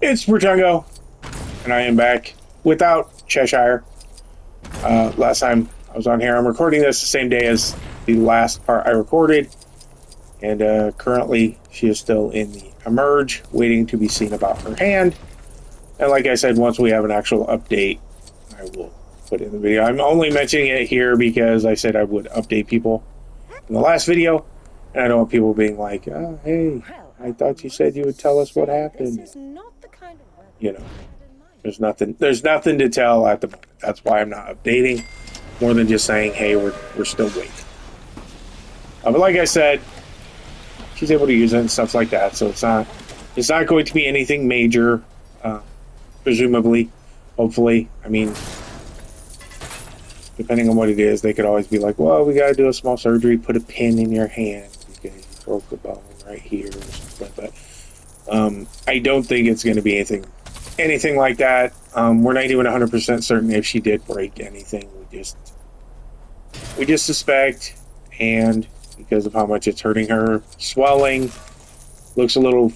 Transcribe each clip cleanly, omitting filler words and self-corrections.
It's Bertango, and I am back without Cheshire. Last time I was on here, I'm recording this the same day as the last part I recorded, and currently she is still in the emerge, waiting to be seen about her hand. And like I said, once we have an actual update, I will put it in the video. I'm only mentioning it here because I said I would update people in the last video, and I don't want people being like, oh, hey, I thought you said you would tell us what happened. This is not the kind of weather You know. I had in mind. There's nothing to tell at the moment. That's why I'm not updating more than just saying, hey, we're still waiting. But like I said, she's able to use it and stuff like that, so it's not going to be anything major, presumably, hopefully. I mean, depending on what it is, they could always be like, well, we got to do a small surgery, put a pin in your hand because you broke a bone right here or something like that. I don't think it's going to be anything like that. We're not even 100% certain if she did break anything. We just suspect, and because of how much it's hurting her, swelling looks a little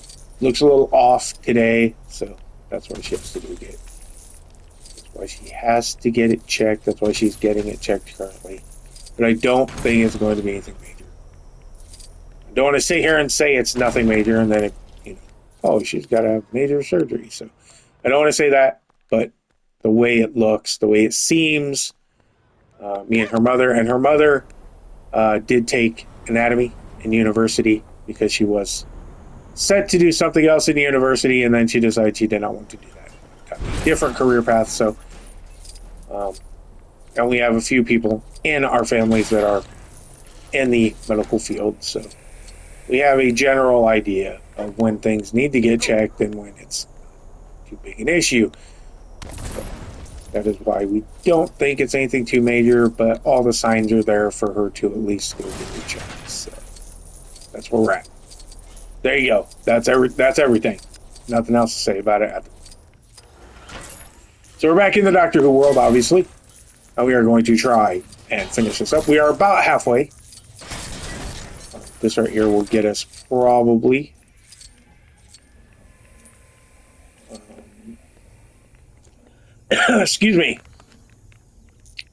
off today. So that's why she has to go get. That's why she has to get it checked. That's why she's getting it checked currently. But I don't think it's going to be anything major. I don't want to sit here and say it's nothing major, and then oh, she's got to have major surgery. So I don't want to say that, but the way it looks, the way it seems, me and her mother did take anatomy in university because she was set to do something else in university, and then she decided she did not want to do that. Got a different career path, so and we have a few people in our families that are in the medical field, so we have a general idea of when things need to get checked and when it's too big an issue. So that is why we don't think it's anything too major, but all the signs are there for her to at least go get it checked. So that's where we're at. There you go. That's everything. Nothing else to say about it. So we're back in the Doctor Who world, obviously. And we are going to try and finish this up. We are about halfway. This right here will get us probably excuse me.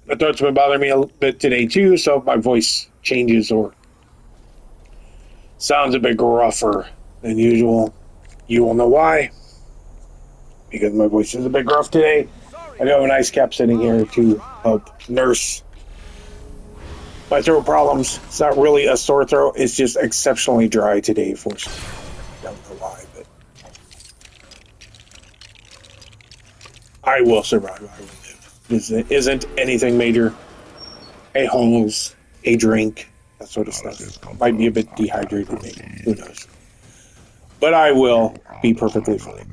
My throat's been bothering me a bit today too, so if my voice changes or sounds a bit gruffer than usual, you will know why. Because my voice is a bit gruff today. I do have an ice cap sitting here to help nurse my throat problems. It's not really a sore throat, it's just exceptionally dry today for some reason. I don't know why, but I will survive. I will live. This isn't anything major. A hose, a drink, that sort of stuff. Might be a bit dehydrated, maybe. Who knows? But I will be perfectly fine.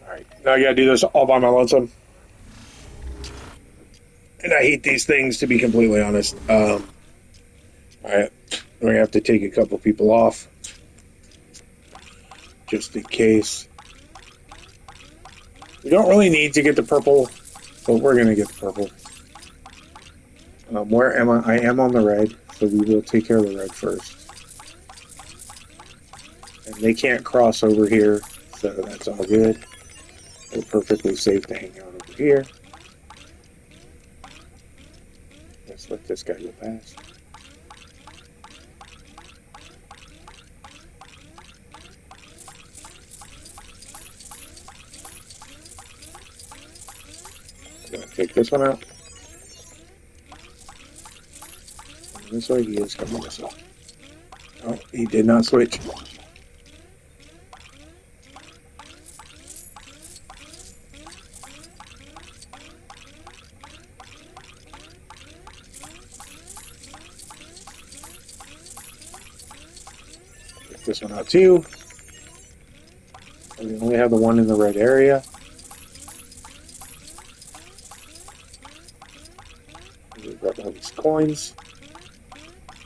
Alright, now I gotta do this all by my lonesome. And I hate these things, to be completely honest. Alright, we're gonna have to take a couple people off. Just in case. We don't really need to get the purple, but we're gonna get the purple. Where am I? I am on the red, so we will take care of the red first. And they can't cross over here, so that's all good. We're perfectly safe to hang out over here. Let's let this guy go past. I'm gonna take this one out. This way, he is coming this way. Oh, he did not switch. Take this one out too. We only have the one in the red area. We'll grab all these coins.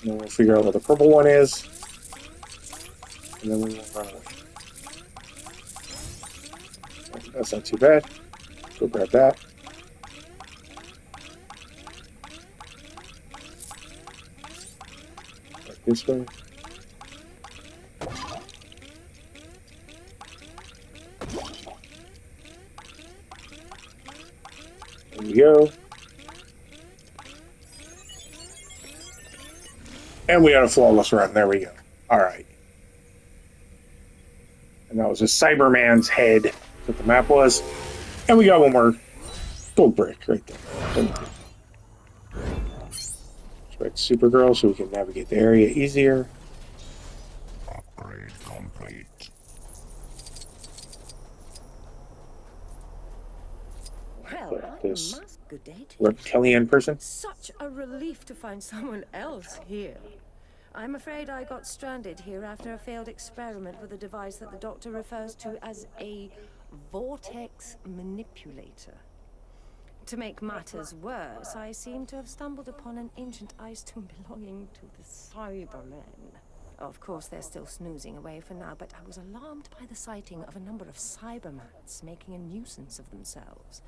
And then we'll figure out what the purple one is. And then we will run away. Oh, that's not too bad. Go grab that. Right this way. we go. And we had a flawless run. There we go. All right. And that was a Cyberman's head. That's what the map was. And we got one more gold brick right there. Right, Supergirl, so we can navigate the area easier. Upgrade complete. Well, This good day to you. reptilian person. Such a relief to find someone else here. I'm afraid I got stranded here after a failed experiment with a device that the doctor refers to as a vortex manipulator. To make matters worse, I seem to have stumbled upon an ancient ice tomb belonging to the Cybermen. Of course, they're still snoozing away for now, but I was alarmed by the sighting of a number of Cybermats making a nuisance of themselves.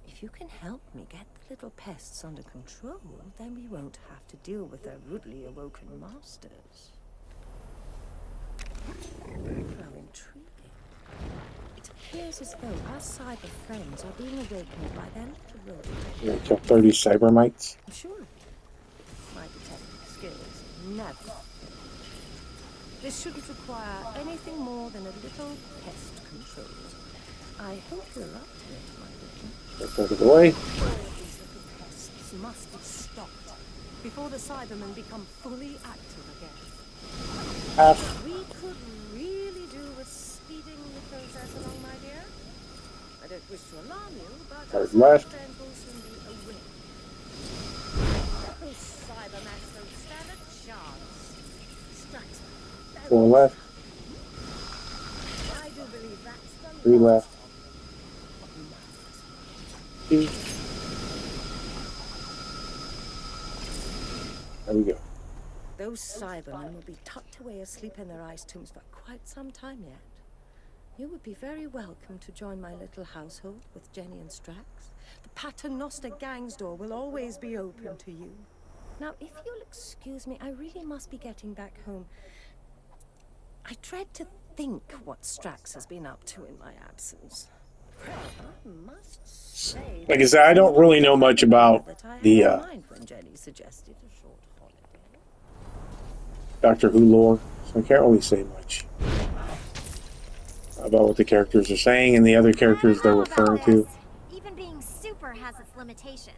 If you can help me get the little pests under control, then we won't have to deal with their rudely awoken masters. How intriguing. It appears as though our cyber friends are being awakened by their little rodent. We're gonna kill 30 cybermites. Surely. My detective skills never. This shouldn't require anything more than a little pest control. I hope you're up to it, my little. Get out of the way. These little pests must be stopped before the Cybermen become fully active again. Half. We could really do with speeding the process along, my dear. I don't wish to alarm you, but Hard left. friend will soon be away. Those Cybermats don't stand a chance. Strikes me. 4 left. I do believe that's the 3 left. 2. There we go. Those Cybermen will be tucked away asleep in their ice tombs for quite some time yet. You would be very welcome to join my little household with Jenny and Strax. The Paternoster gang's door will always be open to you. Now, if you'll excuse me, I really must be getting back home. I dread to think what Strax has been up to in my absence. Well, I must say, Like I said, I don't really know much about that I had the in mind when Jenny suggested a short holiday. Doctor Who lore, so I can't really say much about what the characters are saying and the other characters they're referring to. Even being super has its limitations.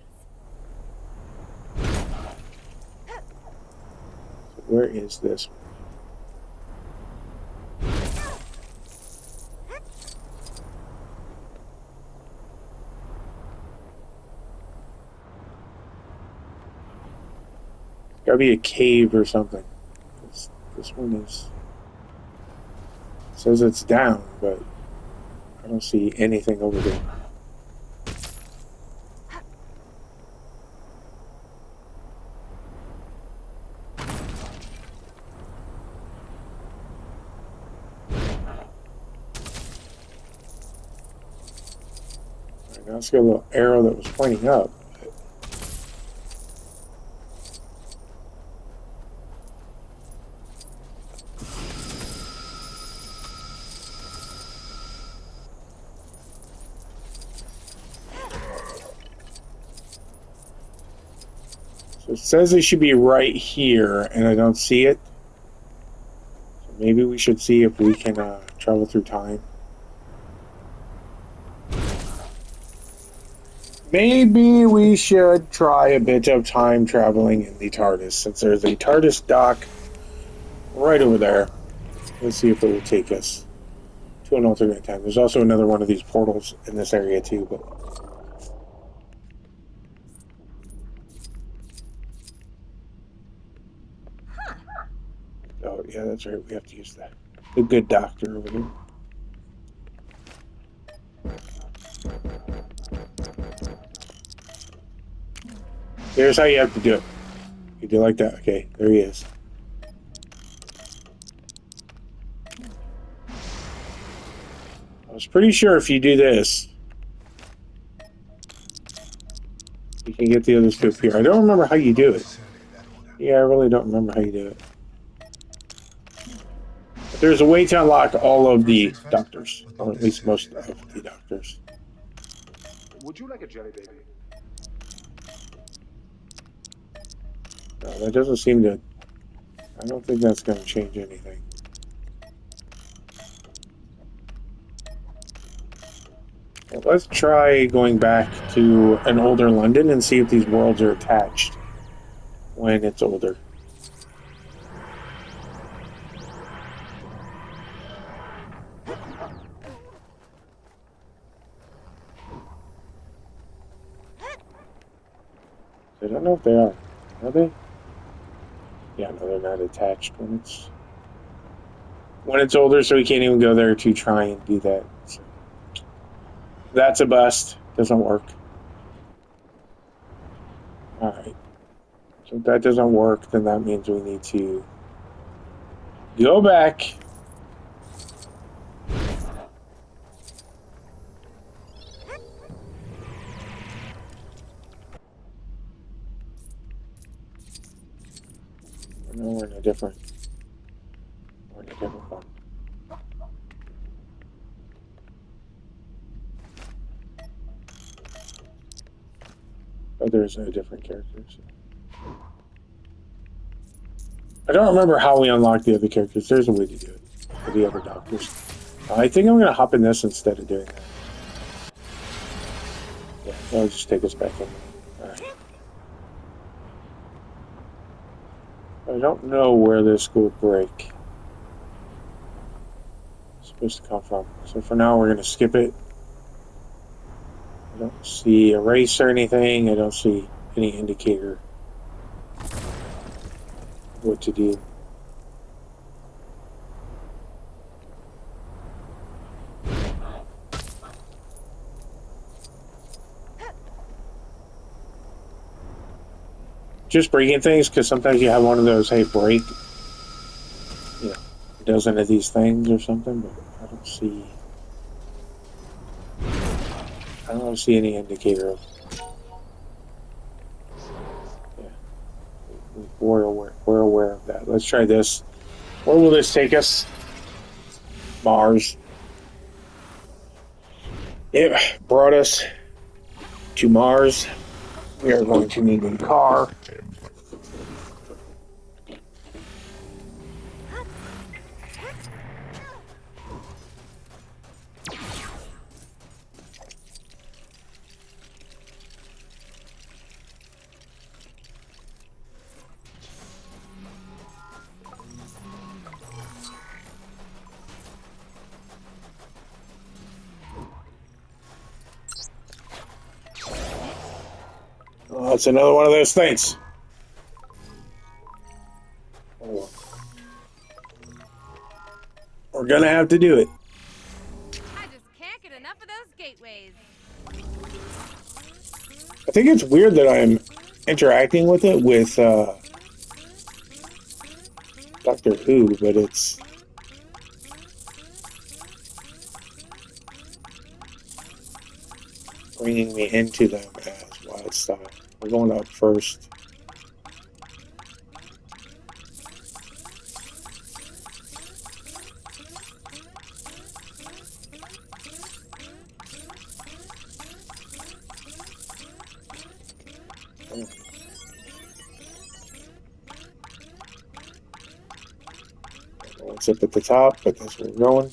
Where is this? Gotta be a cave or something. This one is. It says it's down, but I don't see anything over there. Alright, now let's get a little arrow that was pointing up. So it says it should be right here, and I don't see it. So maybe we should see if we can travel through time. Maybe we should try a bit of time traveling in the TARDIS, since there's a TARDIS dock right over there. Let's see if it will take us to an alternate time. There's also another one of these portals in this area too, but oh yeah, that's right. We have to use the good doctor over here. Here's how you have to do it. You do it like that. Okay, there he is. I was pretty sure if you do this, you can get the others to appear. I don't remember how you do it. Yeah, I really don't remember how you do it. But there's a way to unlock all of the doctors, or at least most of the doctors. Would you like a jelly baby? No, that doesn't seem to... I don't think that's going to change anything. Well, let's try going back to an older London and see if these worlds are attached when it's older. I don't know if they are. Are they? Yeah, no, they're not attached when it's older, so we can't even go there to try and do that. So that's a bust. Doesn't work. Alright. So if that doesn't work, then that means we need to go back. No, we're in a different one. Oh, there's a different character. So. I don't remember how we unlock the other characters. There's a way to do it for the other doctors. I think I'm going to hop in this instead of doing that. Yeah, that'll just take us back in. Alright. I don't know where this will break. It's supposed to come from. So for now, we're going to skip it. I don't see a race or anything. I don't see any indicator of what to do. Just breaking things, because sometimes you have one of those, hey, break, you know, a dozen of these things or something, but I don't see any indicator of, yeah, we're aware of that. Let's try this. Where will this take us? Mars. It brought us to Mars. We are going to need a car. Oh, that's another one of those things. Oh. We're gonna have to do it. I just can't get enough of those gateways. I think it's weird that I'm interacting with it with Doctor Who, but it's bringing me into them as Wildstyle. We're going up first. It's up at the top, but that's where we're going.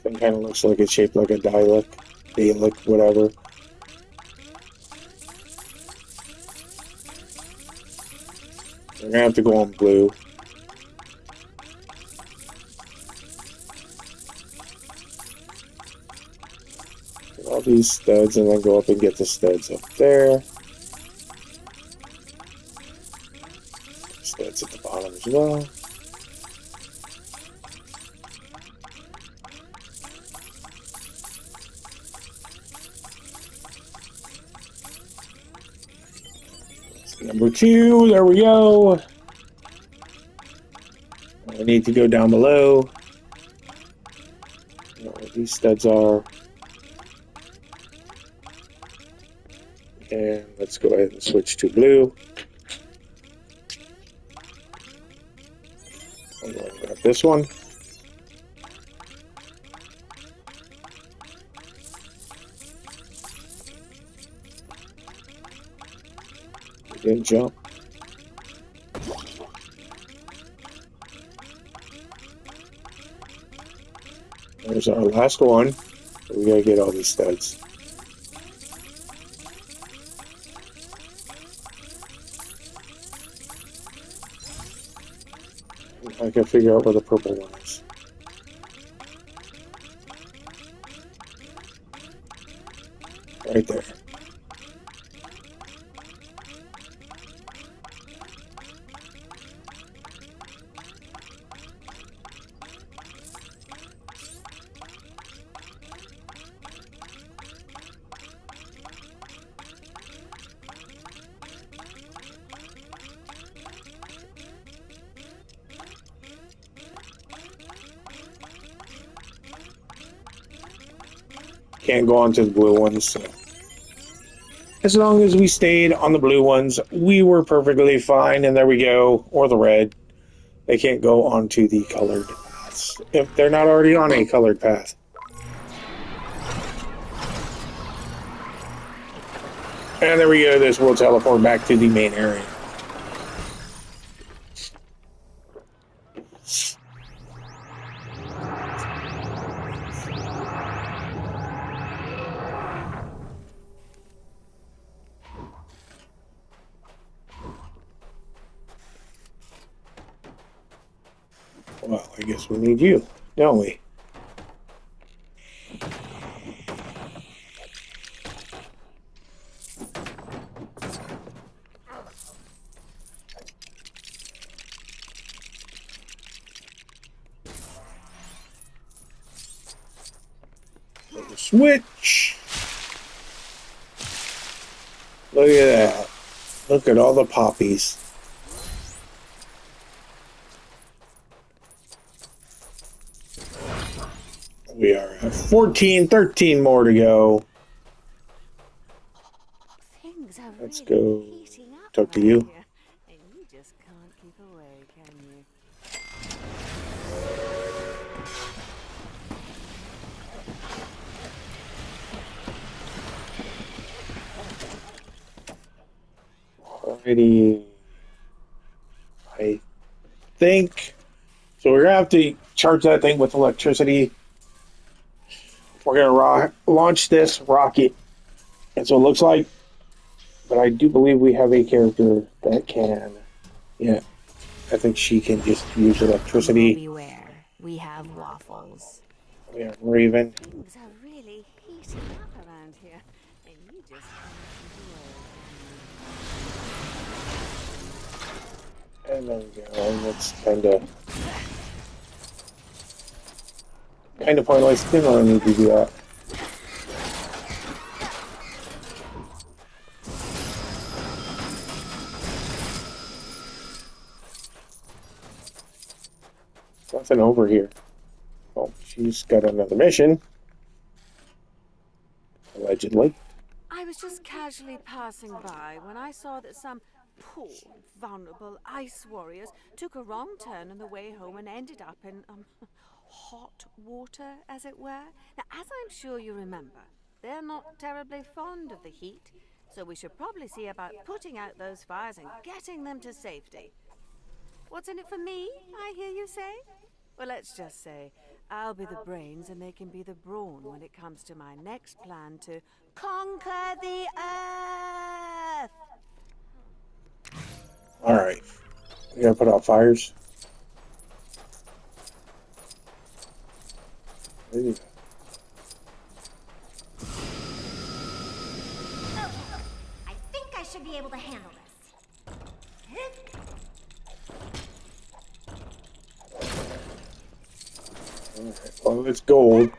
Thing kind of looks like it's shaped like a Dalek, whatever. We're gonna have to go on blue. Get all these studs and then go up and get the studs up there. Studs at the bottom as well. Number 2, there we go. I need to go down below. I don't know where these studs are. And let's go ahead and switch to blue. I'm going to grab this one. Didn't jump. There's our last one. We gotta get all these studs. I can figure out where the purple one is. Right there. Can't go on to the blue ones, so. As long as we stayed on the blue ones, we were perfectly fine, and there we go. Or the red. They can't go onto the colored paths if they're not already on a colored path. And there we go. This will teleport back to the main area. Well, I guess we need you, don't we? Switch! Look at that. Look at all the poppies. We are at 14, 13 more to go. Things are Let's really go heating up talk to around you. here, and you just can't keep away, can you? Alrighty. I think. So we're going to have to charge that thing with electricity. We're going to launch this rocket. And so it looks like. But I do believe we have a character that can. Yeah. I think she can just use electricity. Beware, we have waffles. We have Raven. Things are really heating up around here, and you just can't keep away, can you? And there we go. That's kind of pointless. Didn't really need to do that. Nothing over here. Oh, she's got another mission. Allegedly. I was just casually passing by when I saw that some poor, vulnerable ice warriors took a wrong turn on the way home and ended up in, hot water, as it were. Now, as I'm sure you remember, they're not terribly fond of the heat, so we should probably see about putting out those fires and getting them to safety. What's in it for me, I hear you say? Well, let's just say I'll be the brains and they can be the brawn when it comes to my next plan to conquer the Earth! Alright. We gotta put out fires. Ooh. I think I should be able to handle this. Alright, well, it's gold.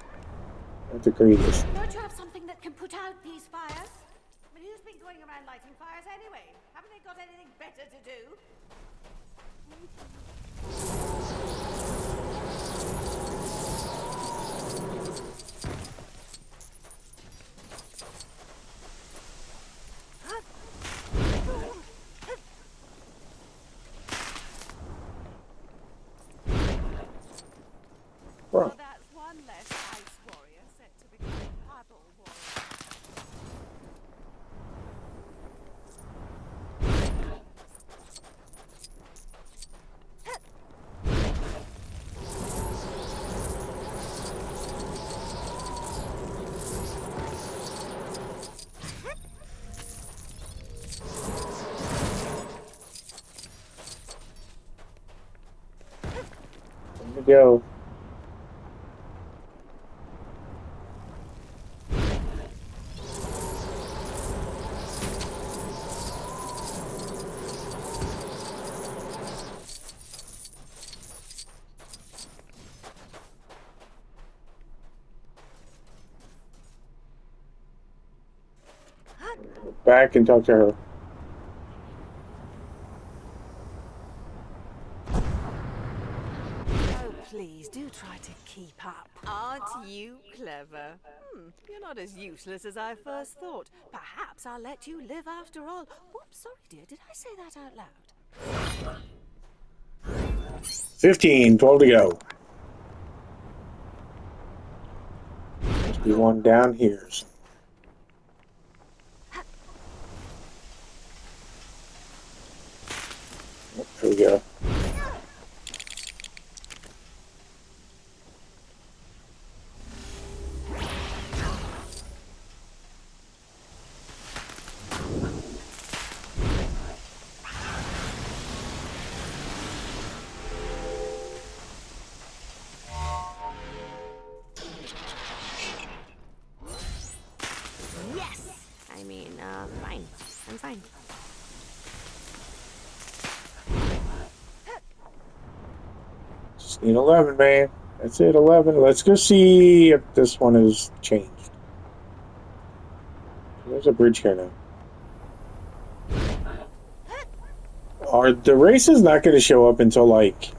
I have to create this. Don't you have something that can put out these fires? I mean, who's been going around lighting fires anyway? Haven't they got anything better to do? Bro. Well, that's one less ice warrior set to become puddle warrior. go. Back and talk to her. Oh, please, do try to keep up. Aren't you clever? You're not as useless as I first thought. Perhaps I'll let you live after all. Whoops, sorry, dear. Did I say that out loud? 15, 12 to go. Must be one down here. Oh, there we go. Yes! I mean, fine. I'm fine. Just need 11, man. That's it, 11. Let's go see if this one has changed. There's a bridge here now. Are the races not going to show up until, like,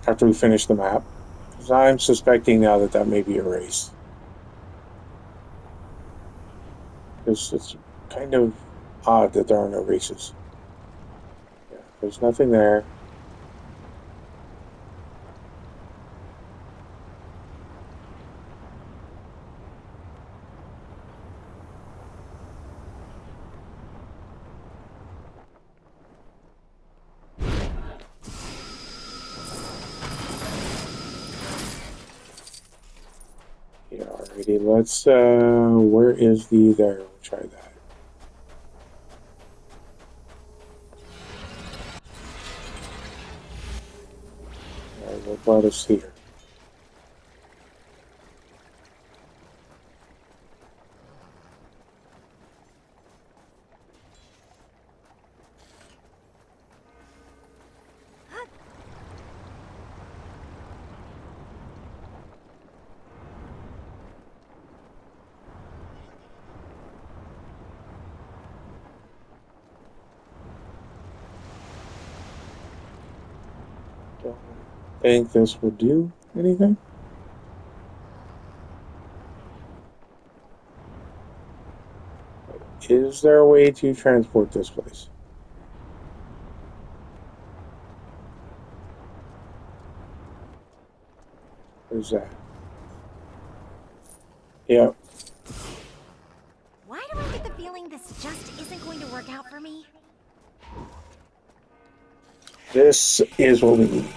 after we finish the map? Because I'm suspecting now that that may be a race. It's kind of odd that there are no races. Yeah, there's nothing there. Yeah, alrighty, let's, where is the, there, we'll try that. Alright, what brought us here? Don't think this will do anything. Is there a way to transport this place? Where's that? Yep. Why do I get the feeling this just isn't going to work out for me? This is what we need.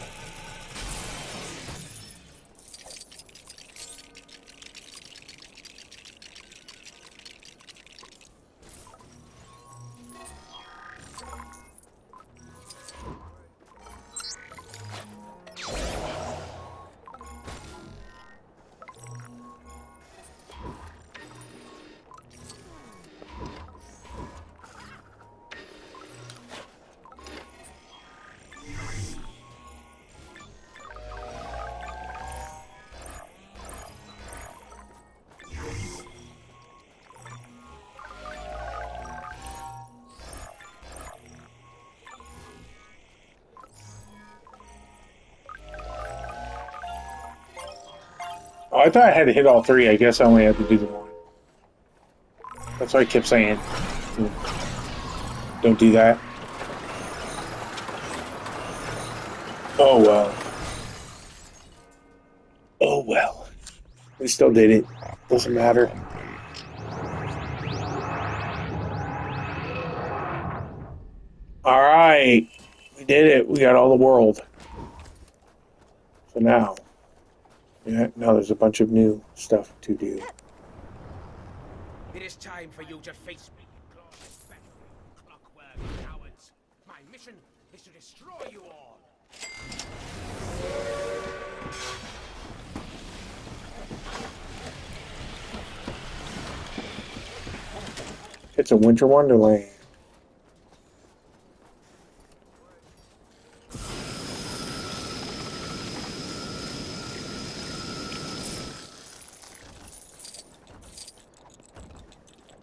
Oh, I thought I had to hit all three. I guess I only had to do the one. That's why I kept saying, don't do that. Oh, well. Oh, well. We still did it. Doesn't matter. All right. We did it. We got all the world. So now, yeah, now there's a bunch of new stuff to do. It is time for you to face me, clockwork cowards. My mission is to destroy you all. It's a winter wonderland.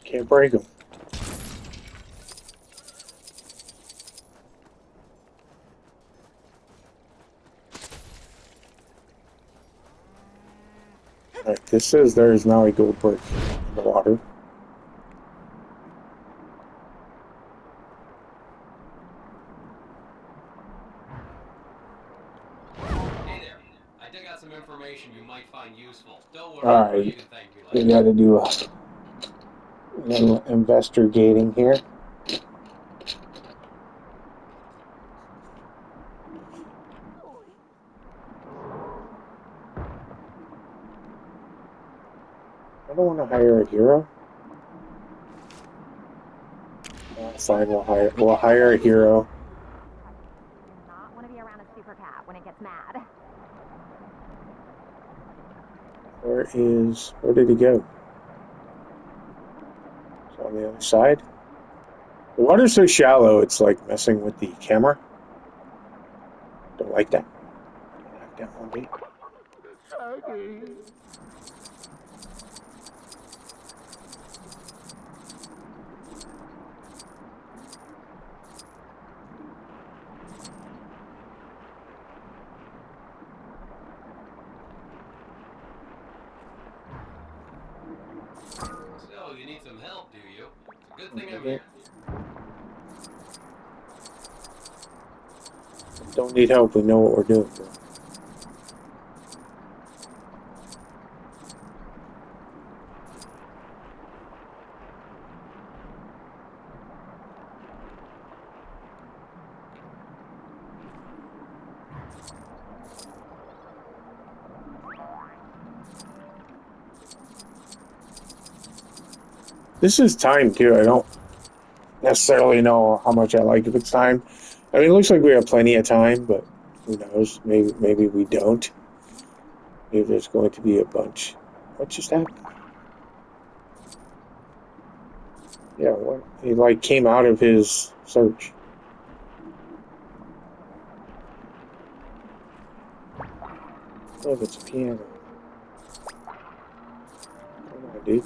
Can't break them. Alright, this says there is now a gold brick in the water. Hey there. I dug out some information you might find useful. Don't worry, Alright, you can thank me we later. gotta do a little investigating here. I don't want to hire a hero. Fine, we'll hire a hero. Do not want to be around a super cat when it gets mad. Where did he go? It's on the other side. The water's so shallow, it's like messing with the camera. Don't like that. Don't like that one bit. So, you need some help, do you? Good thing I'm here. Don't need help, we know what we're doing, bro. This is timed too. I don't necessarily know how much I like if it's timed. I mean, it looks like we have plenty of time, but who knows? Maybe we don't. Maybe there's going to be a bunch. What just happened? Yeah, what? He like came out of his search. Oh, it's a piano. Come on, dude.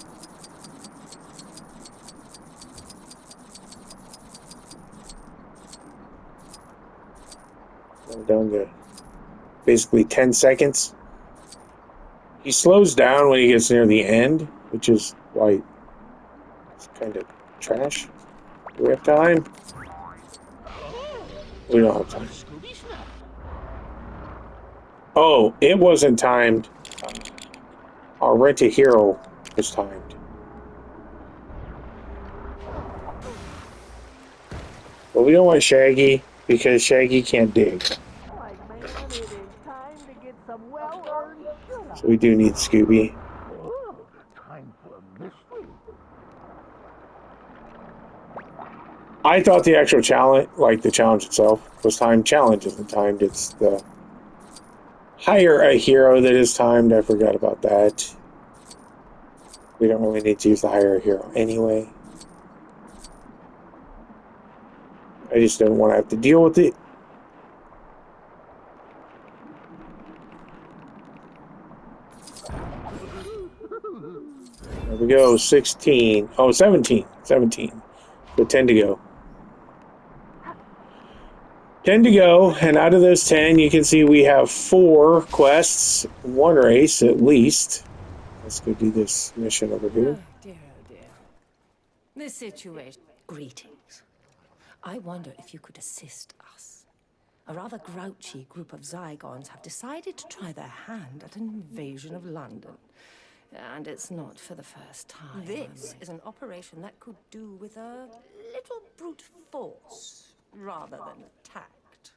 I'm down to basically 10 seconds. He slows down when he gets near the end, which is why it's kind of trash. Do we have time? We don't have time. Oh, it wasn't timed. Our Rent a Hero was timed. But we don't want Shaggy because Shaggy can't dig. Like, man, it is time to get some well-earned sugar. So we do need Scooby. Oh, time for a mystery. I thought the actual challenge, like the challenge itself, was timed. Challenge isn't timed. It's the hire a hero that is timed. I forgot about that. We don't really need to use the hire a hero anyway. I just don't want to have to deal with it. There we go, 16. Oh, 17. 17. So 10 to go. 10 to go, and out of those 10, you can see we have 4 quests, 1 race at least. Let's go do this mission over here. Oh dear, oh dear. This situation. Greetings. I wonder if you could assist us. A rather grouchy group of Zygons have decided to try their hand at an invasion of London. And it's not for the first time. This is an operation that could do with a little brute force rather than tact.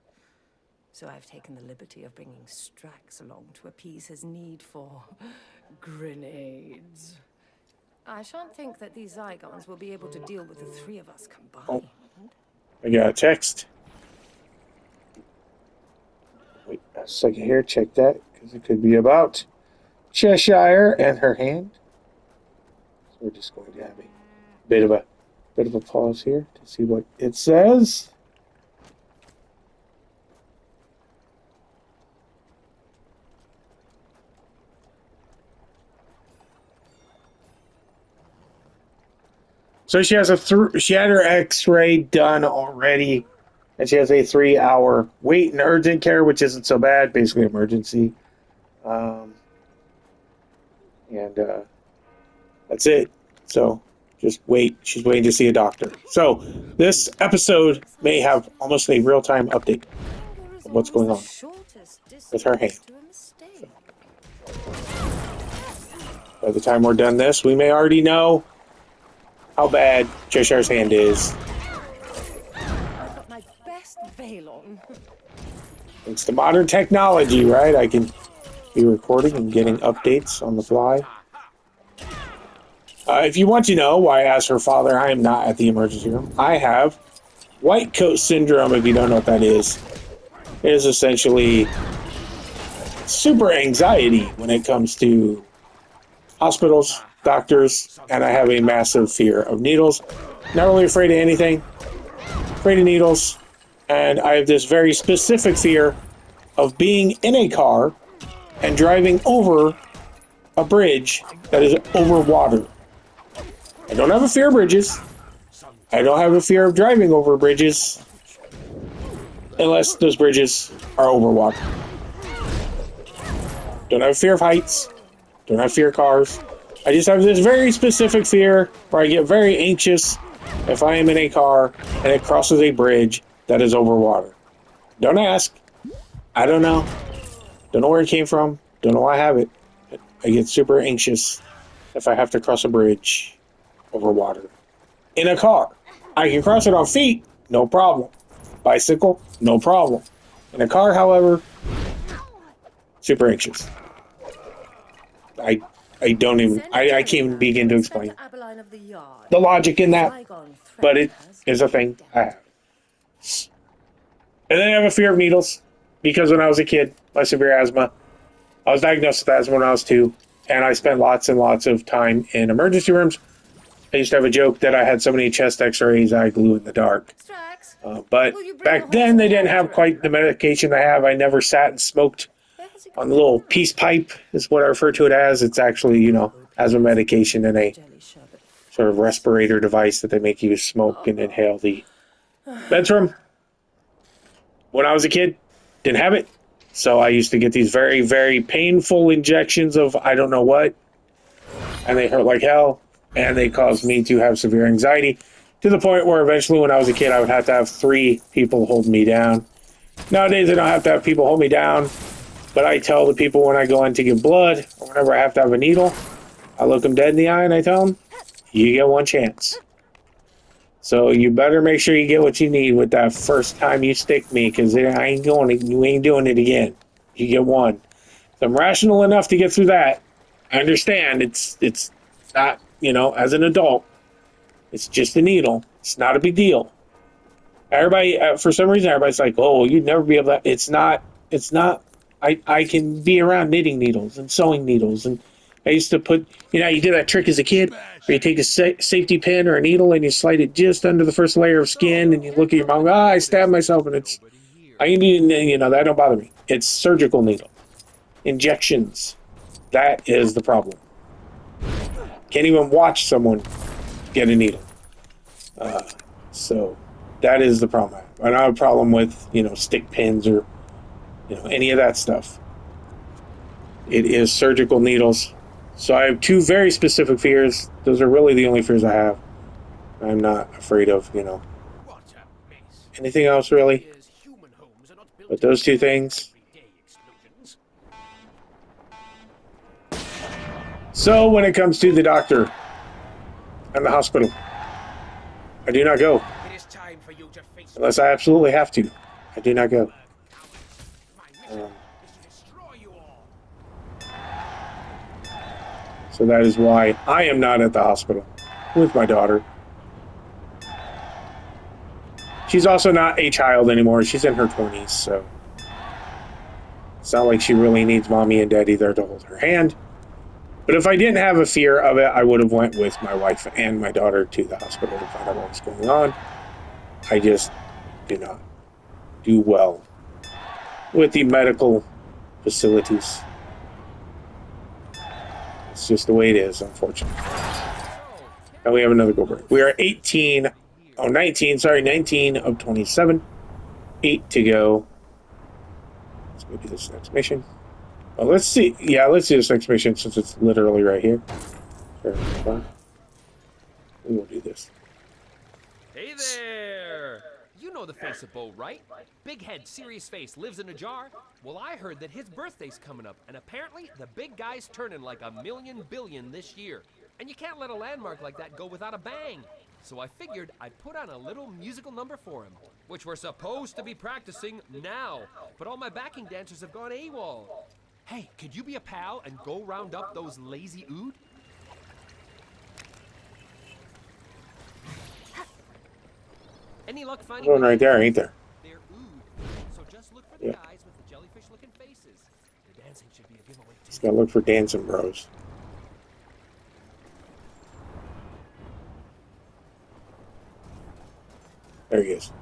So I've taken the liberty of bringing Strax along to appease his need for grenades. I shan't think that these Zygons will be able to deal with the 3 of us combined. I got a text. Wait a second here. Check that, because it could be about Cheshire and her hand. So we're just going to have a bit of a pause here to see what it says. So she has she had her X-ray done already, and she has a 3-hour wait in urgent care, which isn't so bad, basically emergency. And that's it. So just wait. She's waiting to see a doctor. So this episode may have almost a real-time update of what's going on with her hand. So, by the time we're done this, we may already know how bad Cheshire's hand is. I've got my best veil on. Thanks to modern technology, right? I can be recording and getting updates on the fly. If you want to know why, as her father, I am not at the emergency room, I have white coat syndrome. If you don't know what that is, it is essentially super anxiety when it comes to hospitals, doctors, and I have a massive fear of needles. Not really afraid of anything, afraid of needles, and I have this very specific fear of being in a car and driving over a bridge that is over water. I don't have a fear of bridges. I don't have a fear of driving over bridges unless those bridges are over water. Don't have a fear of heights. Don't have fear of cars. I just have this very specific fear where I get very anxious if I am in a car and it crosses a bridge that is over water. Don't ask. I don't know. Don't know where it came from. Don't know why I have it. I get super anxious if I have to cross a bridge over water. In a car, I can cross it on feet, no problem. Bicycle, no problem. In a car, however, super anxious. I don't even, I can't even begin to explain the logic in that, but it is a thing I have. And then I have a fear of needles, because when I was a kid, my severe asthma, I was diagnosed with asthma when I was 2, and I spent lots and lots of time in emergency rooms. I used to have a joke that I had so many chest x-rays I glue in the dark. But back then, they didn't have quite the medication I have. I never sat and smoked on the little peace pipe, is what I refer to it as. It's actually, asthma medication in a sort of respirator device that they make you smoke and inhale the meds from. When I was a kid, didn't have it. So I used to get these very, very painful injections of I don't know what. And they hurt like hell. And they caused me to have severe anxiety to the point where eventually when I was a kid, I would have to have 3 people hold me down. Nowadays, I don't have to have people hold me down. But I tell the people when I go in to give blood, or whenever I have to have a needle, I look them dead in the eye and I tell them, you get one chance. So you better make sure you get what you need with that first time you stick me, because you ain't doing it again. You get one. If I'm rational enough to get through that, I understand it's not, as an adult, it's just a needle. It's not a big deal. Everybody, for some reason, everybody's like, oh, you'd never be able to. It's not. I can be around knitting needles and sewing needles. And I used to put, you did that trick as a kid where you take a safety pin or a needle and you slide it just under the first layer of skin and you look at your mom, I stabbed myself, and that don't bother me. It's surgical needle. Injections. That is the problem. Can't even watch someone get a needle. So that is the problem. I don't have a problem with, stick pins or, any of that stuff. It is surgical needles. So I have 2 very specific fears. Those are really the only fears I have. I'm not afraid of, anything else really. But those 2 things. So when it comes to the doctor and the hospital, I do not go. Unless I absolutely have to. I do not go. So that is why I am not at the hospital with my daughter. She's also not a child anymore. She's in her 20s, so It's not like she really needs mommy and daddy there to hold her hand. But if I didn't have a fear of it, I would have went with my wife and my daughter to the hospital to find out what was going on. I just do not do well with the medical facilities. It's just the way it is, unfortunately. And we have another go break. We are 19 of 27. 8 to go. Let's go do this next mission. Well, let's see. Yeah, let's do this next mission since it's literally right here. Sure, fun. We will do this. Hey there! You know the face of Bo, right? Big head, serious face, lives in a jar. Well, I heard that his birthday's coming up, and apparently the big guy's turning like $1 billion this year. And you can't let a landmark like that go without a bang. So I figured I'd put on a little musical number for him, which we're supposed to be practicing now. But all my backing dancers have gone AWOL. Hey, could you be a pal and go round up those lazy ood? Any luck finding One right there, ain't there? They're ood. So just look for the guys with the jellyfish-looking faces. The dancing should be a giveaway too. Just gotta look for dancing bros. There he is.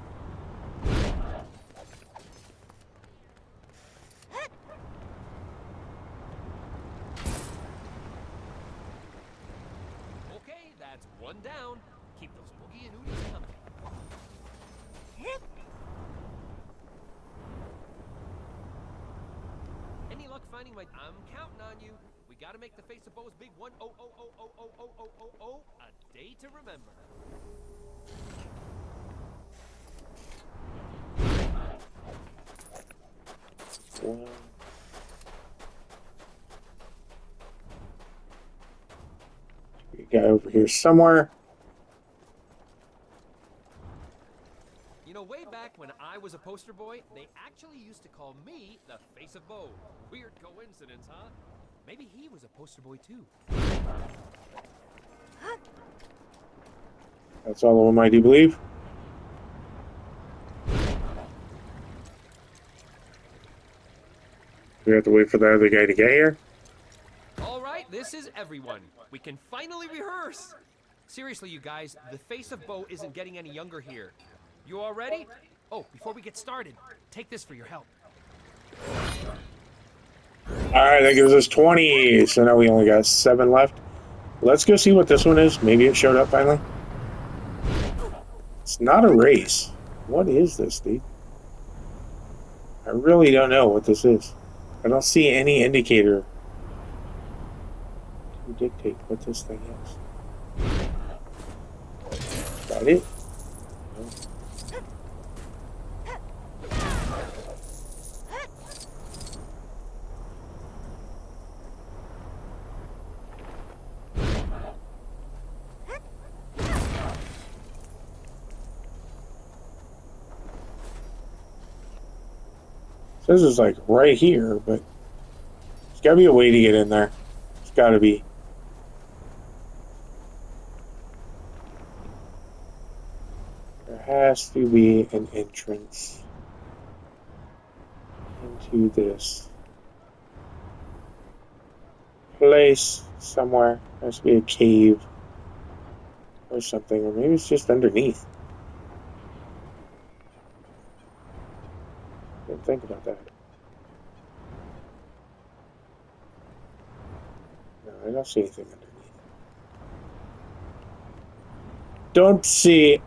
Okay, that's one down. Keep those boogie and oodies coming. Any luck finding my... I'm counting on you. We gotta make the face of Bo's big 1-0-0-0-0-0-0-0-0 a day to remember. Guy over here somewhere. You know, way back when I was a poster boy, they actually used to call me the face of Bo. Weird coincidence, huh? Maybe he was a poster boy too. That's all of them I do believe. We have to wait for the other guy to get here. All right, this is everyone. We can finally rehearse. Seriously, you guys, the face of Bo isn't getting any younger here. You all ready? Oh, before we get started, take this for your help. Alright, that gives us 20. So now we only got 7 left. Let's go see what this one is. Maybe it showed up finally. It's not a race. What is this, dude? I really don't know what this is. I don't see any indicator to dictate what this thing is. Is that it? No. This is like right here, but there's gotta be a way to get in there. There's gotta be. There has to be an entrance into this place somewhere. There has to be a cave or something, or maybe it's just underneath. Didn't think about that. No, I don't see anything underneath. Don't see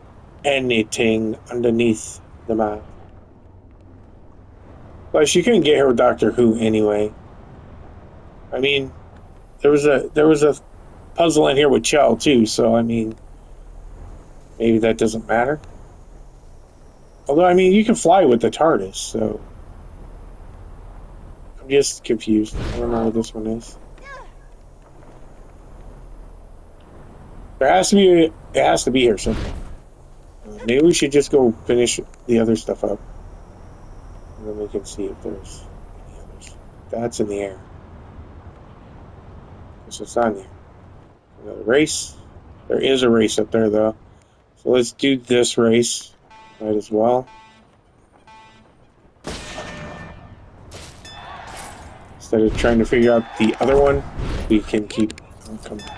anything underneath the map. Plus, you couldn't get here with Doctor Who anyway. I mean, there was a puzzle in here with Chell too, so I mean, maybe that doesn't matter. Although, I mean, you can fly with the TARDIS, so I'm just confused. I don't know what this one is. There has to be. It has to be here. So maybe we should just go finish the other stuff up, and then we can see if there's any others. That's in the air. So it's not in there. Another race. There is a race up there, though. So let's do this race. Might as well. Instead of trying to figure out the other one, we can keep... Oh, come on.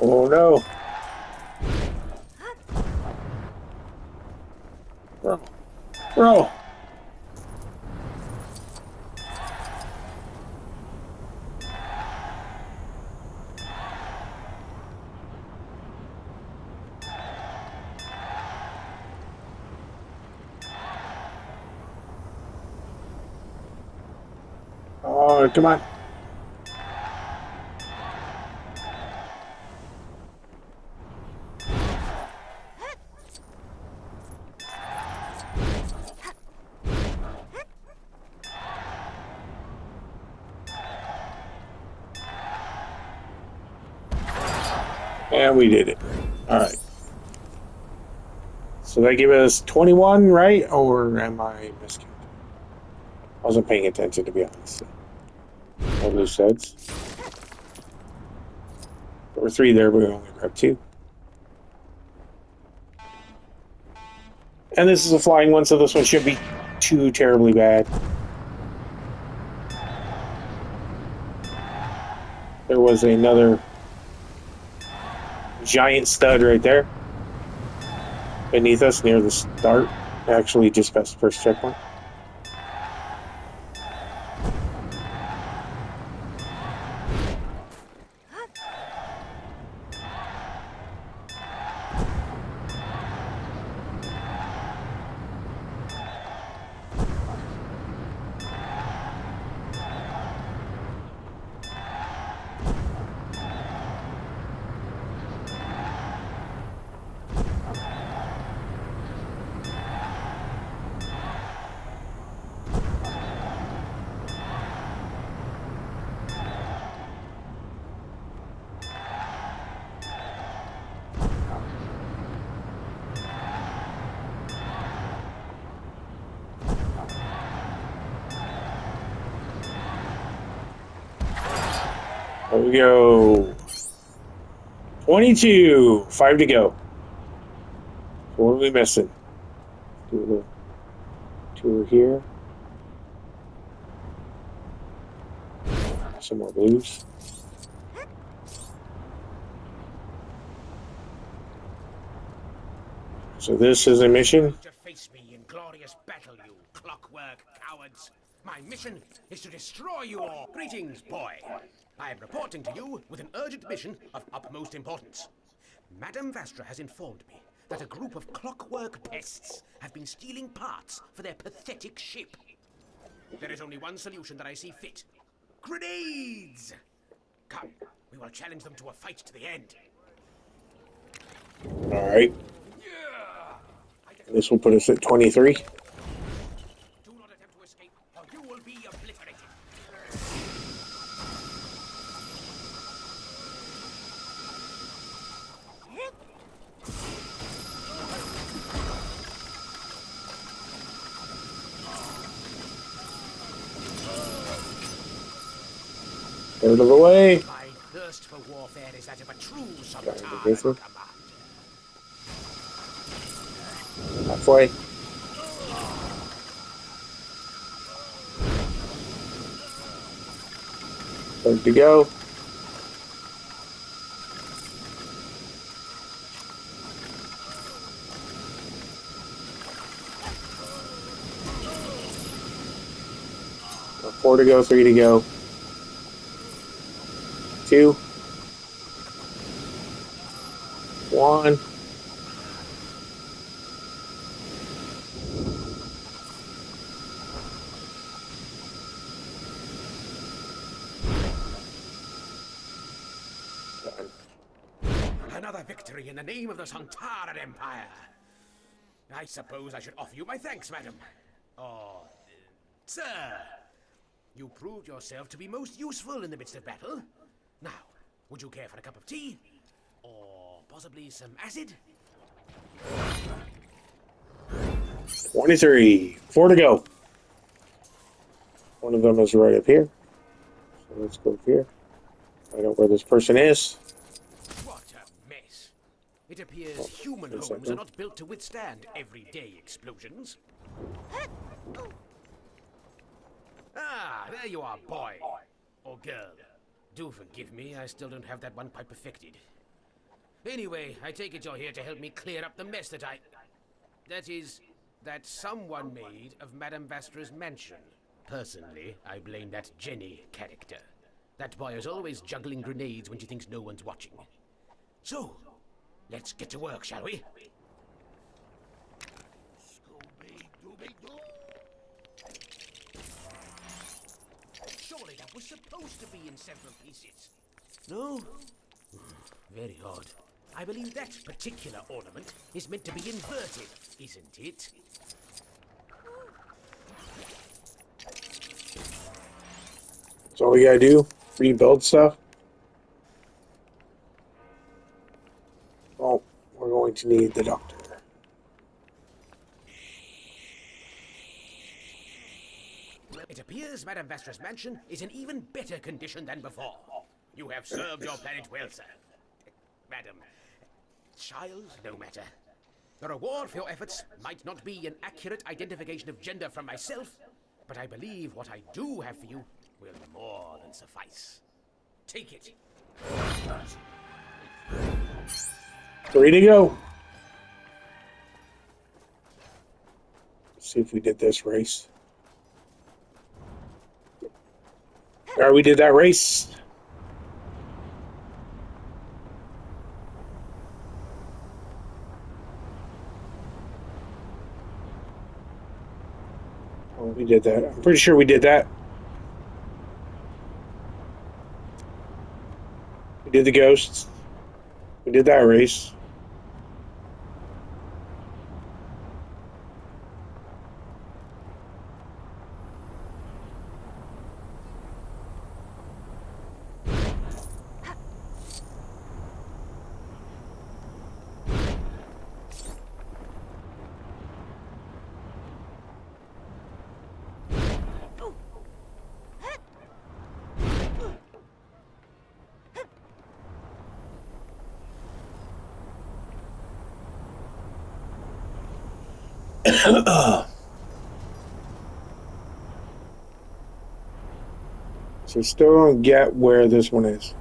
Oh no! Bro. Bro! Oh, come on. And we did it. Alright. So that gave us 21, right? Or am I miscounting? I wasn't paying attention, to be honest. No loose heads. There were 3 there, but we only grabbed 2. And this is a flying one, so this one should be too terribly bad. There was another giant stud right there. Beneath us, near the start. Actually, just past the first checkpoint. There we go. 22. 5 to go. So what are we missing? Do a little tour here. Some more blues. So this is a mission. To face me in glorious battle, you clockwork cowards. My mission is to destroy you all. Greetings, boy. I am reporting to you with an urgent mission of utmost importance. Madame Vastra has informed me that a group of clockwork pests have been stealing parts for their pathetic ship. There is only one solution that I see fit. Grenades! Come, we will challenge them to a fight to the end. Alright. This will put us at 23. Do not attempt to escape, or you will be obliterated. Out of the way. My thirst for warfare is that of a true Okay, Sultan. halfway. Third to go. Four to go, 3 to go. 2. 1. Another victory in the name of the Sontaran Empire. I suppose I should offer you my thanks, madam. Or, sir. You proved yourself to be most useful in the midst of battle. Now, would you care for a cup of tea? Or possibly some acid? 23. 4 to go. One of them is right up here. So let's go up here. Find out where this person is. What a mess. It appears human homes are not built to withstand everyday explosions. Ah, there you are, boy. Or girl. Do forgive me, I still don't have that one quite perfected. Anyway, I take it you're here to help me clear up the mess that that someone made of Madame Vastra's mansion. Personally, I blame that Jenny character. That boy is always juggling grenades when she thinks no one's watching. So, let's get to work, shall we? Surely that was supposed to be in several pieces. No? Very odd. I believe that particular ornament is meant to be inverted, isn't it? That's all we gotta do? Rebuild stuff? Oh, we're going to need the doctor. It appears Madame Vastra's mansion is in even better condition than before. You have served your planet well, sir. Madam. Child, no matter. The reward for your efforts might not be an accurate identification of gender from myself, but I believe what I do have for you will more than suffice. Take it. 3 to go. Let's see if we did this race. Alright, we did that race. Oh, we did that. I'm pretty sure we did that. We did the ghosts. We did that race. So still don't get where this one is.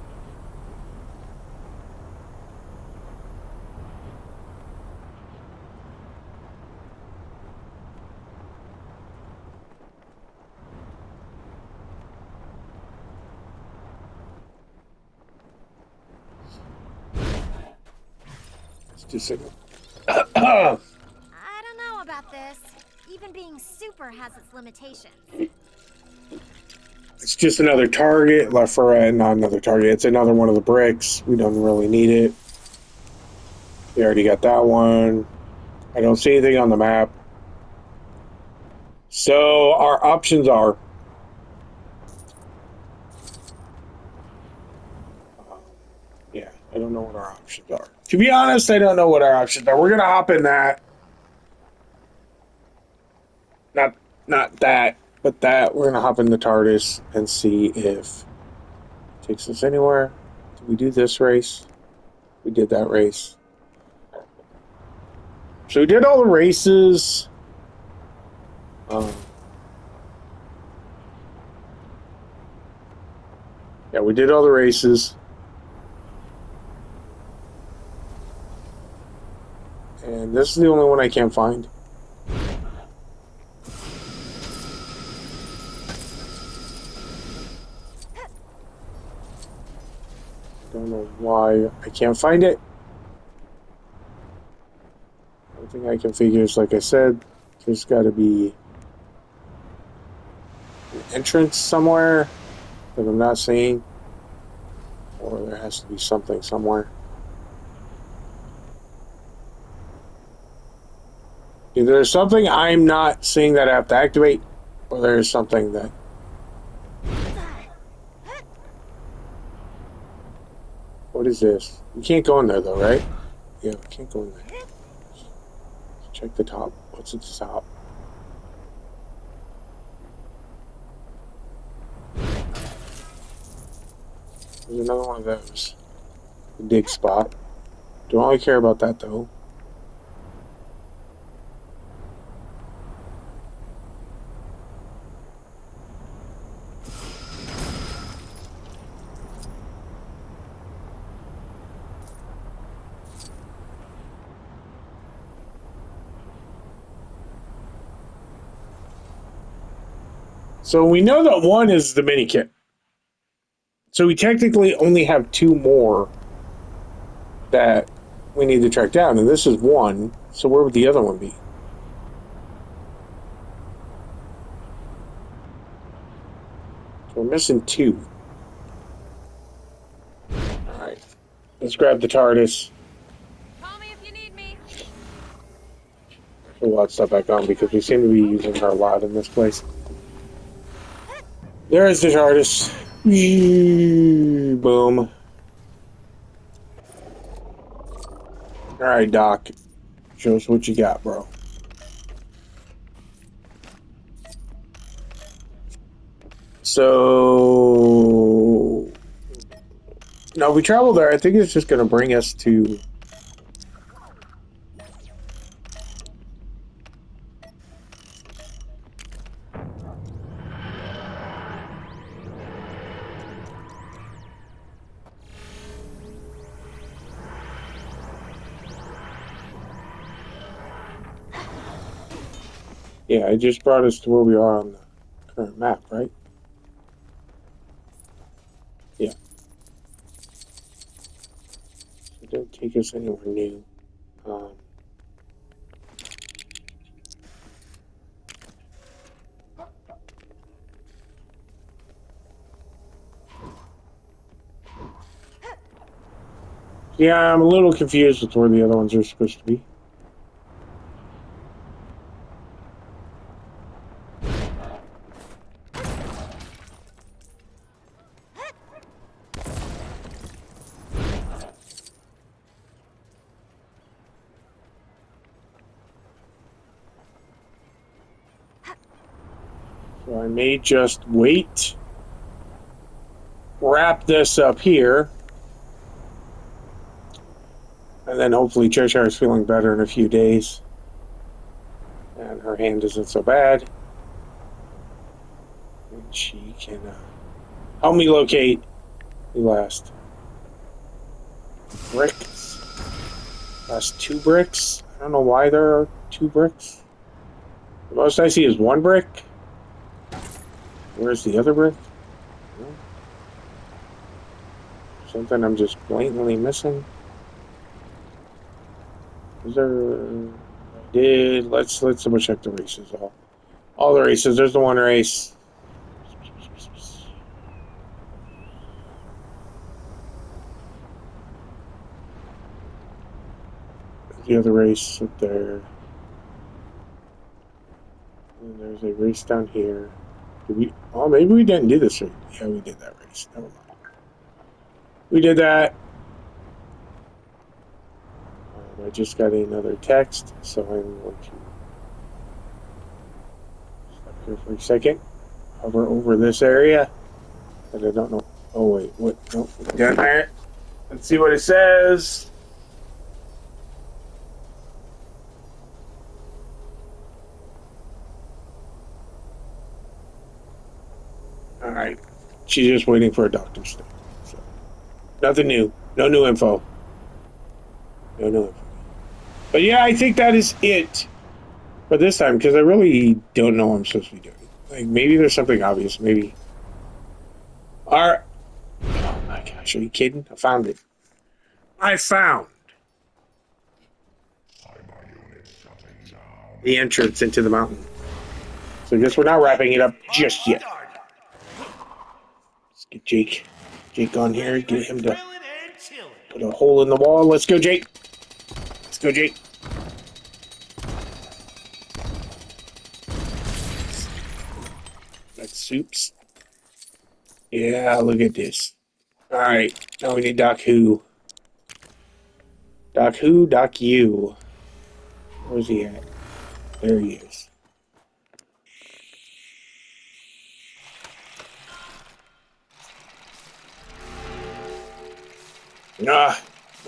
Let's do signal. I don't know about this. Even being super has its limitations. It's just another target, left for right, not another target. It's another one of the bricks. We don't really need it. We already got that one. I don't see anything on the map. So our options are yeah, I don't know what our options are. To be honest, I don't know what our options are. We're gonna hop in that. Not that, but that. We're gonna hop in the TARDIS and see if it takes us anywhere. Did we do this race? We did that race. So we did all the races. Yeah, we did all the races. And this is the only one I can't find. Don't know why I can't find it. One thing I can figure is, like I said, there's got to be an entrance somewhere that I'm not seeing. Or there has to be something somewhere. Either there's something I'm not seeing that I have to activate, or there's something that... What is this? You can't go in there though, right? Yeah, we can't go in there. Check the top. What's at the top? There's another one of those. The dig spot. Don't really care about that though. So we know that one is the mini kit. So we technically only have 2 more that we need to track down, and this is 1. So where would the other one be? So we're missing 2. Alright. Let's grab the TARDIS. Call me if you need me. Put a lot of stuff back on because we seem to be using her a lot in this place. There is the TARDIS. Boom. Alright, Doc. Show us what you got, bro. So... Now, if we travel there, I think it's just going to bring us to... Yeah, it just brought us to where we are on the current map, right? Yeah. It didn't take us anywhere new. Yeah, I'm a little confused with where the other ones are supposed to be. So I may just wait, wrap this up here, and then hopefully Cheshire is feeling better in a few days. And her hand isn't so bad. And she can help me locate the last bricks. Last 2 bricks. I don't know why there are 2 bricks. The most I see is 1 brick. Where's the other brick? Something I'm just blatantly missing. Is there... Let's double check the races. All the races. There's the 1 race. There's the other race up there. And there's a race down here. Did we? Oh, maybe we didn't do this right. Yeah, we did that race. Never mind. We did that. I just got another text, so I'm going to stop here for a second. Hover over this area. And I don't know. Oh, wait. What? Nope. Down there. Let's see what it says. Alright. She's just waiting for a doctor's stay. So, nothing new. No new info. No new info. But yeah, I think that is it for this time, because I really don't know what I'm supposed to be doing. Like, maybe there's something obvious. Maybe. Alright. Oh my gosh, are you kidding? I found it. I found the entrance into the mountain. So I guess we're not wrapping it up just yet. Let's get Jake on here. Get him to put a hole in the wall. Let's go, Jake. Let's go, Jake. That's soups. Yeah, look at this. Alright, now we need Doc Who. Doc Who, Doc You. Where's he at? There he is.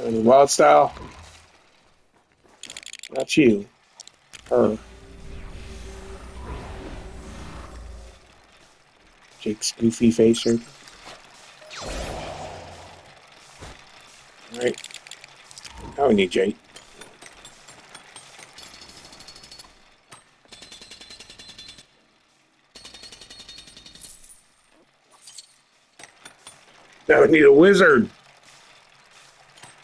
Any wild style? Not you. Her. Jake's goofy face right. Alright. Now we need Jake. Now we need a wizard.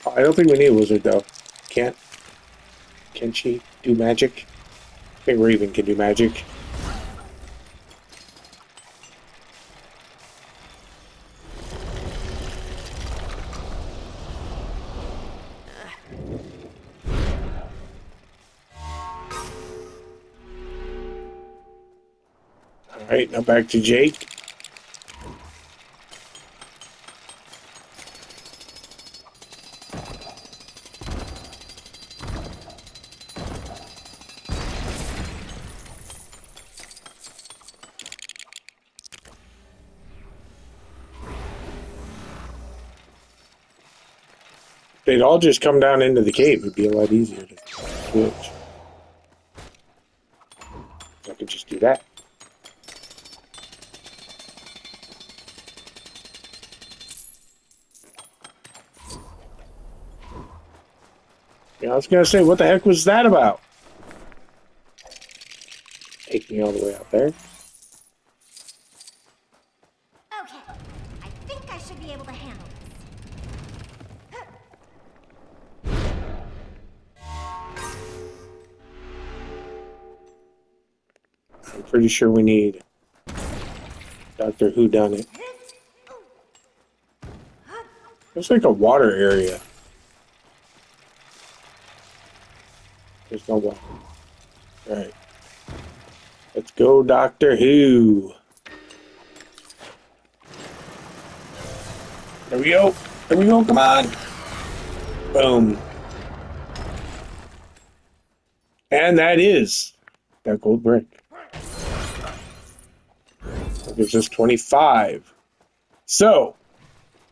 Oh, I don't think we need a wizard though. Can she do magic? I think Raven can do magic. Alright, now back to Jake. They'd all just come down into the cave. It'd be a lot easier to switch. I could just do that. Yeah, I was gonna say, what the heck was that about? Take me all the way out there. Okay, I think I should be able to handle this. I'm pretty sure we need Doctor Whodunit. It's like a water area. There's no water. Alright. Let's go, Doctor Who. There we go. There we go. Come on. Boom. And that is that gold brick. That gives us 25. So,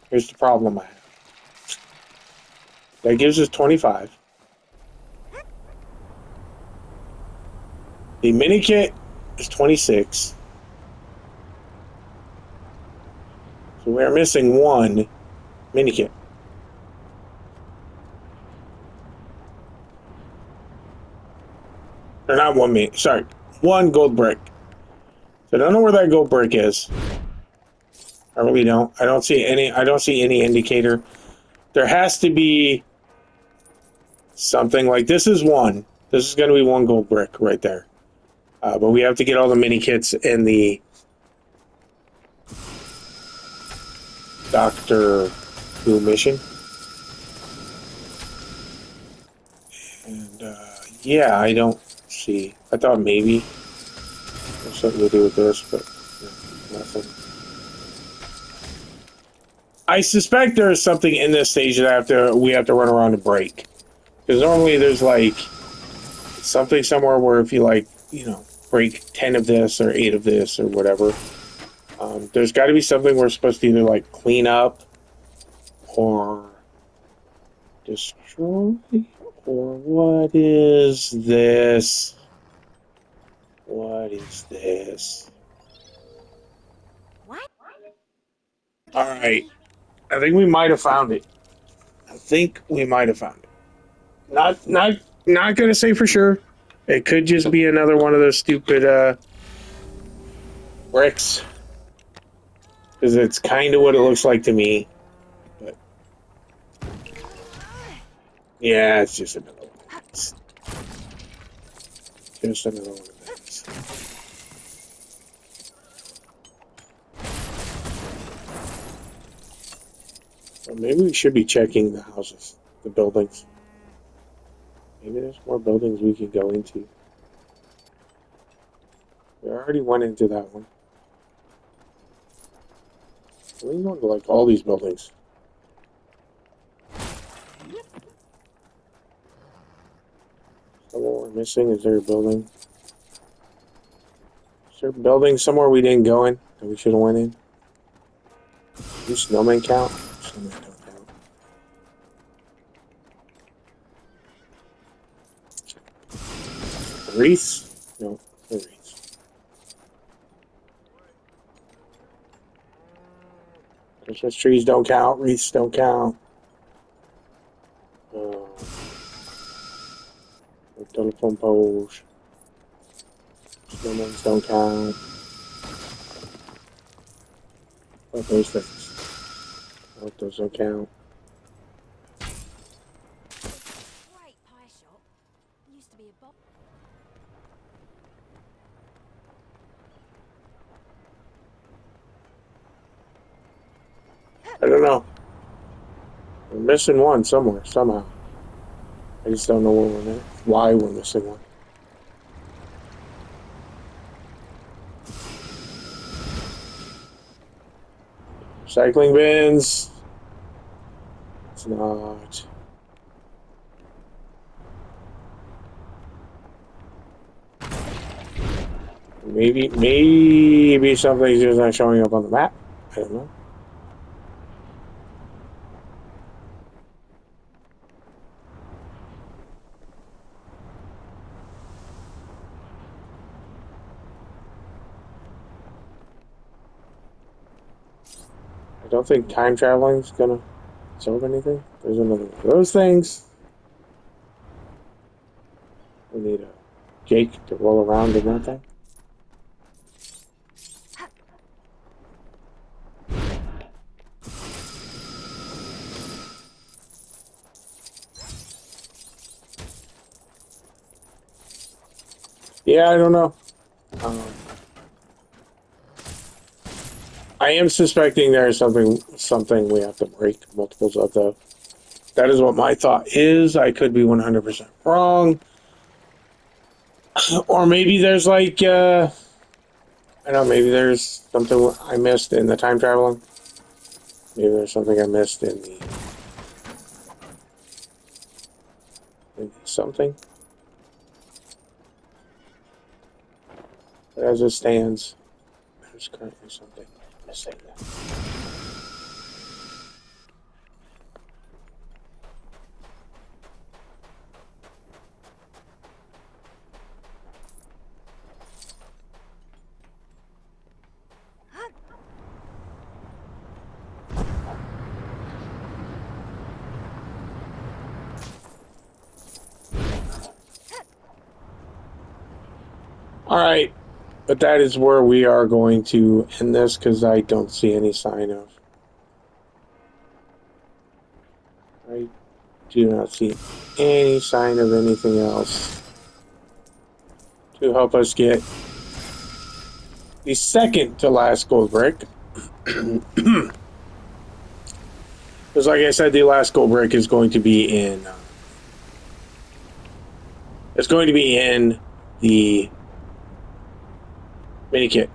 here's the problem I have. That gives us 25. The mini kit is 26. So we're missing one mini kit. Or not one mini, sorry, one gold brick. So I don't know where that gold brick is. I really don't. I don't see any indicator. There has to be something like this is one. This is going to be one gold brick right there. But we have to get all the mini kits in the Doctor Who mission. And yeah, I don't see. I thought maybe there's something to do with this, but no, nothing. I suspect there is something in this stage that we have to run around and break. Because normally there's like something somewhere where if you like, you know, break 10 of this or 8 of this or whatever, there's got to be something we're supposed to either like clean up or destroy. Or what is this? What is this? What? Alright. I think we might have found it. Not gonna say for sure. It could just be another one of those stupid bricks. Because it's kind of what it looks like to me. But yeah, it's just another one of these. Just another one of these. Well, maybe we should be checking the houses, the buildings. Maybe there's more buildings we could go into. We already went into that one. We can go into like all these buildings. So what we're missing? Is there a building? Is there a building somewhere we didn't go in that we should have went in? Do snowmen count? Snowmen don't count. Wreaths? No, no wreaths. Christmas trees don't count. Wreaths don't count. Telephone poles. Snowmen don't count. What those things? That doesn't count. Great pie shop. Used to be a box. I don't know. We're missing one somewhere, somehow. I just don't know why we're missing one. Recycling bins. It's not. Maybe something's just not showing up on the map. I don't know. I don't think time traveling's gonna solve anything. There's another one of those things. We need a Jake to roll around in that thing. Yeah, I don't know. I am suspecting there's something we have to break multiples of, though. That is what my thought is. I could be 100% wrong. Or maybe there's like, I don't know, maybe there's something I missed in the time traveling. Maybe there's something I missed in the something. But as it stands, there's currently something missing. Alright, but that is where we are going to end this because I don't see any sign of. I do not see any sign of anything else to help us get the second to last gold brick. Because, like I said, the last gold brick is going to be in. It's going to be in the mini kit.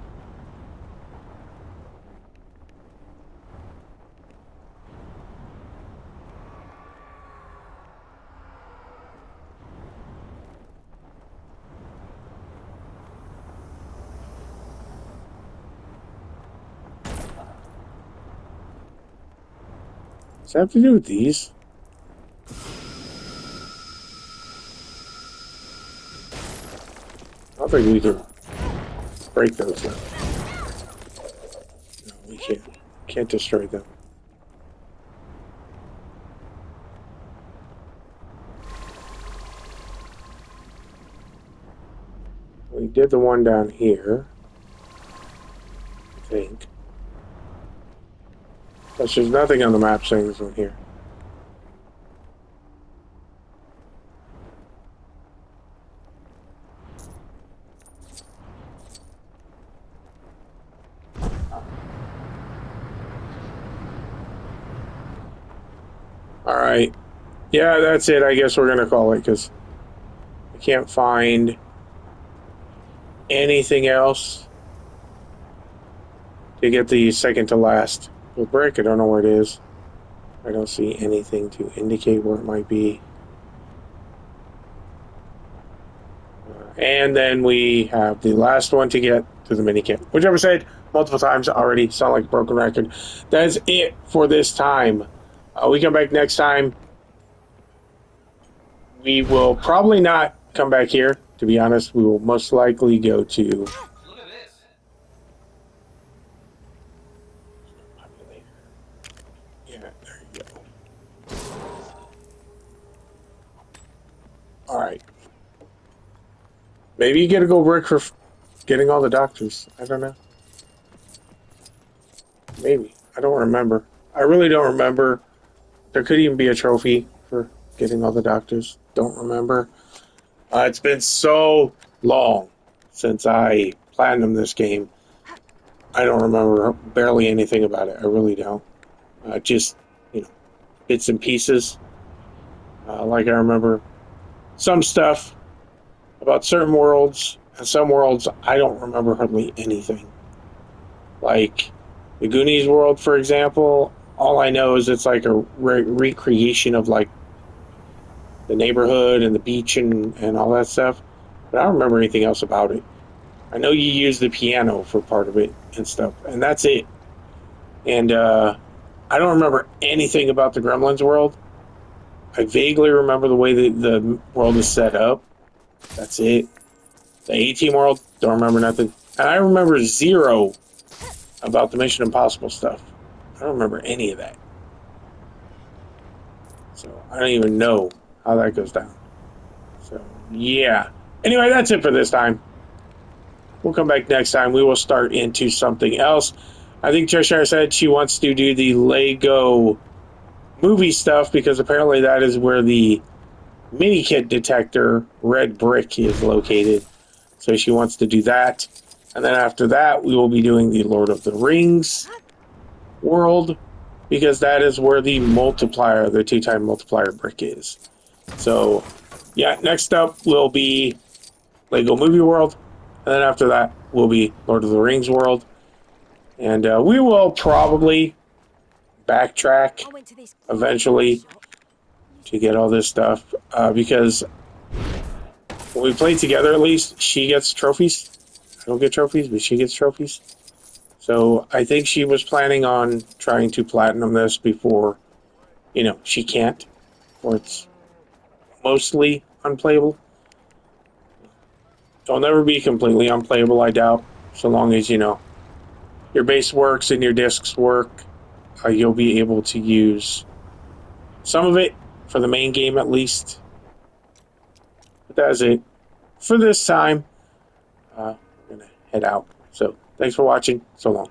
Does that have to do with these? I don't think we can break those now. No, we can't. Can't destroy them. We did the one down here, I think. But there's nothing on the map saying there's one here. Alright. Yeah, that's it. I guess we're going to call it because I can't find anything else to get the second to last gold brick. I don't know where it is. I don't see anything to indicate where it might be. And then we have the last one to get to the mini kit, which I've said multiple times already. Sound like a broken record. That's it for this time. We come back next time. We will probably not come back here, to be honest. We will most likely go to... Look at this. Yeah, there you go. Alright. Maybe you get a gold brick for getting all the doctors. I don't know. Maybe. I don't remember. I really don't remember. There could even be a trophy for getting all the doctors. Don't remember. It's been so long since I platinumed this game. I don't remember barely anything about it. I really don't. Just, bits and pieces. Like I remember some stuff about certain worlds, and some worlds I don't remember hardly anything. Like the Goonies world, for example, all I know is it's like a recreation of like the neighborhood and the beach and all that stuff. But I don't remember anything else about it. I know you use the piano for part of it and stuff, and that's it. And I don't remember anything about the Gremlins world. I vaguely remember the way that the world is set up. That's it. The A-Team world, don't remember nothing. And I remember zero about the Mission Impossible stuff. I don't remember any of that. So I don't even know how that goes down. So, yeah. Anyway, that's it for this time. We'll come back next time. We will start into something else. I think Cheshire said she wants to do the Lego movie stuff because apparently that is where the mini kit detector red brick is located. So she wants to do that. And then after that, we will be doing the Lord of the Rings world because that is where the multiplier, the 2-time multiplier brick is. So, yeah, next up will be Lego Movie World. And then after that will be Lord of the Rings world. And we will probably backtrack eventually to get all this stuff. Because when we play together, at least, she gets trophies. I don't get trophies, but she gets trophies. So I think she was planning on trying to platinum this before, she can't. Or it's mostly unplayable. It'll never be completely unplayable, I doubt. So long as, your base works and your discs work, you'll be able to use some of it for the main game at least. But that's it for this time. I'm going to head out. So thanks for watching. So long.